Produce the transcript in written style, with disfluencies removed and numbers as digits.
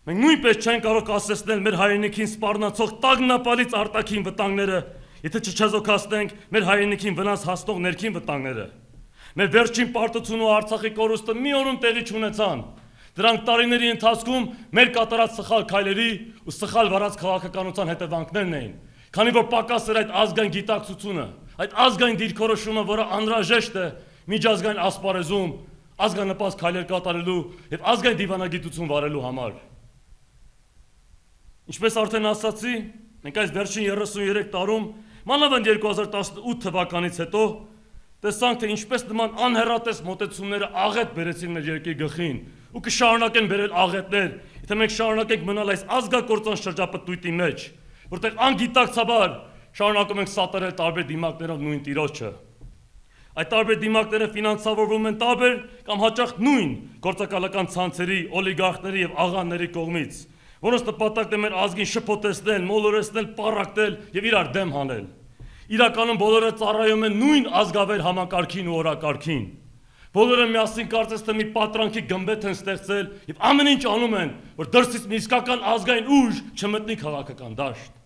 Մենք նույնպես չենք կարող կասեցնել մեր հայրենիքին սպառնացող տագնապալից արտաքին վտանգները, եթե չչեզոքացնենք մեր հայրենիքին վնաս հասնող ներքին վտանգները։ Մեր վերջին պարտությունն ու Արցախի կորուստը մի օրում տեղի չունեցան։ Դրանք տարիների ընթացքում մեր կատարած սխալ քայլերի ու սխալ վարած քաղաքականության հետևանքներն էին, քանի որ պակաս էր այդ ազգային գիտակցությունը, այդ ազգային դիրքորոշումը, որը անհրաժեշտ է միջազգային ասպարեզում ազգանպաստ քայլեր կատարելու եւ ազգային դիվանագիտություն վարելու համար։ Ինչպես արդեն ասացի, մենք այս վերջին 33 տարում, մանավանդ 2018 թվականից հետո, տեսանք, թե ինչպես նման անհեռատես մոտեցումները աղետ բերեցին մեր երկրի գլխին ու կշարունակեն բերել աղետներ, եթե մենք շարունակենք մնալ այս ազգակործան շրջապտույտի մեջ, որտեղ անգիտակցաբար շարունակում ենք սատարել տարբեր դիմակներով նույն տիրոջը։ Այդ տարբեր դիմակները ֆինանսավորվում են տարբեր կամ հաճախ նույն գործակալական ցանցերի, օլիգարխների եւ աղաների կողմից, որոնց նպատակն է մեր ազգին շփոթեցնել, մոլորեցնել, պառակտել եւ իրար դեմ հանել։ Իրականում բոլորը ծառայում են նույն ազգավեր համակարգին ու օրակարգին։ Բոլորը միասին կարծես թե մի պատրանքի գմբեթ են ստեղծել եւ ամեն ինչ անում են, որ դրսից մի իսկական ազգային ուժ չմտնի քաղաքական դաշտ։